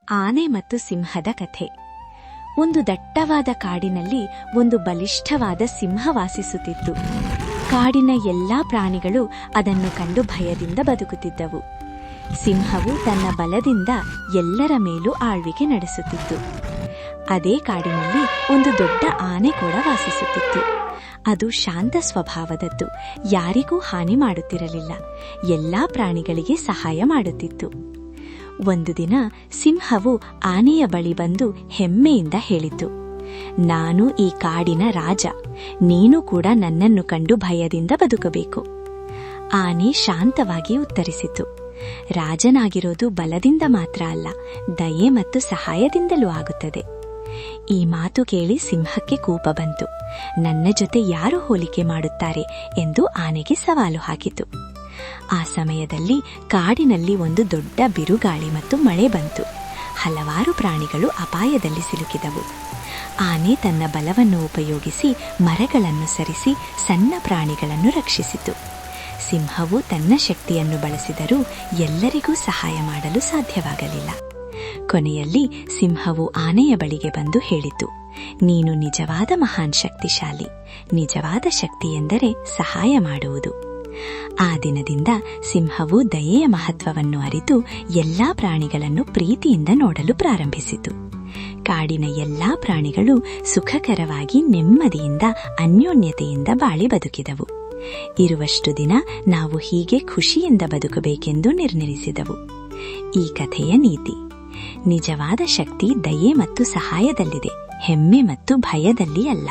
ಆನೆ ಮತ್ತು ಸಿಂಹದ ಕಥೆ. ಒಂದು ದಟ್ಟವಾದ ಕಾಡಿನಲ್ಲಿ ಒಂದು ಬಲಿಷ್ಠವಾದ ಸಿಂಹ ವಾಸಿಸುತ್ತಿತ್ತು. ಕಾಡಿನ ಎಲ್ಲಾ ಪ್ರಾಣಿಗಳು ಅದನ್ನು ಕಂಡು ಭಯದಿಂದ ಬದುಕುತ್ತಿದ್ದವು. ಸಿಂಹವು ತನ್ನ ಬಲದಿಂದ ಎಲ್ಲರ ಮೇಲೂ ಆಳ್ವಿಕೆ ನಡೆಸುತ್ತಿತ್ತು. ಅದೇ ಕಾಡಿನಲ್ಲಿ ಒಂದು ದೊಡ್ಡ ಆನೆ ಕೂಡ ವಾಸಿಸುತ್ತಿತ್ತು. ಅದು ಶಾಂತ ಸ್ವಭಾವದದ್ದು, ಯಾರಿಗೂ ಹಾನಿ ಮಾಡುತ್ತಿರಲಿಲ್ಲ, ಎಲ್ಲಾ ಪ್ರಾಣಿಗಳಿಗೆ ಸಹಾಯ ಮಾಡುತ್ತಿತ್ತು. ಒಂದು ದಿನ ಸಿಂಹವು ಆನೆಯ ಬಳಿ ಬಂದು ಹೆಮ್ಮೆಯಿಂದ ಹೇಳಿತು, ನಾನು ಈ ಕಾಡಿನ ರಾಜ, ನೀನು ಕೂಡ ನನ್ನನ್ನು ಕಂಡು ಭಯದಿಂದ ಬದುಕಬೇಕು. ಆನೆ ಶಾಂತವಾಗಿ ಉತ್ತರಿಸಿತು, ರಾಜನಾಗಿರೋದು ಬಲದಿಂದ ಮಾತ್ರ ಅಲ್ಲ, ದಯೆ ಮತ್ತು ಸಹಾಯದಿಂದಲೂ ಆಗುತ್ತದೆ. ಈ ಮಾತು ಕೇಳಿ ಸಿಂಹಕ್ಕೆ ಕೋಪ ಬಂತು. ನನ್ನ ಜೊತೆ ಯಾರು ಹೋಲಿಕೆ ಮಾಡುತ್ತಾರೆ ಎಂದು ಆನೆಗೆ ಸವಾಲು ಹಾಕಿತು. ಆ ಸಮಯದಲ್ಲಿ ಕಾಡಿನಲ್ಲಿ ಒಂದು ದೊಡ್ಡ ಬಿರುಗಾಳಿ ಮತ್ತು ಮಳೆ ಬಂತು. ಹಲವಾರು ಪ್ರಾಣಿಗಳು ಅಪಾಯದಲ್ಲಿ ಸಿಲುಕಿದವು. ಆನೆ ತನ್ನ ಬಲವನ್ನು ಉಪಯೋಗಿಸಿ ಮರಗಳನ್ನು ಸರಿಸಿ ಸಣ್ಣ ಪ್ರಾಣಿಗಳನ್ನು ರಕ್ಷಿಸಿತು. ಸಿಂಹವು ತನ್ನ ಶಕ್ತಿಯನ್ನು ಬಳಸಿದರೂ ಎಲ್ಲರಿಗೂ ಸಹಾಯ ಮಾಡಲು ಸಾಧ್ಯವಾಗಲಿಲ್ಲ. ಕೊನೆಯಲ್ಲಿ ಸಿಂಹವು ಆನೆಯ ಬಳಿಗೆ ಬಂದು ಹೇಳಿತು, ನೀನು ನಿಜವಾದ ಮಹಾನ್ ಶಕ್ತಿಶಾಲಿ. ನಿಜವಾದ ಶಕ್ತಿ ಎಂದರೆ ಸಹಾಯ ಮಾಡುವುದು. ಆ ದಿನದಿಂದ ಸಿಂಹವು ದಯೆಯ ಮಹತ್ವವನ್ನು ಅರಿತು ಎಲ್ಲಾ ಪ್ರಾಣಿಗಳನ್ನು ಪ್ರೀತಿಯಿಂದ ನೋಡಲು ಪ್ರಾರಂಭಿಸಿತು. ಕಾಡಿನ ಎಲ್ಲಾ ಪ್ರಾಣಿಗಳು ಸುಖಕರವಾಗಿ ನೆಮ್ಮದಿಯಿಂದ ಅನ್ಯೋನ್ಯತೆಯಿಂದ ಬಾಳಿ ಬದುಕಿದವು. ಇರುವಷ್ಟು ದಿನ ನಾವು ಹೀಗೆ ಖುಷಿಯಿಂದ ಬದುಕಬೇಕೆಂದು ನಿರ್ಣಯಿಸಿದವು. ಈ ಕಥೆಯ ನೀತಿ: ನಿಜವಾದ ಶಕ್ತಿ ದಯೆ ಮತ್ತು ಸಹಾಯದಲ್ಲಿದೆ, ಹೆಮ್ಮೆ ಮತ್ತು ಭಯದಲ್ಲಿ ಅಲ್ಲ.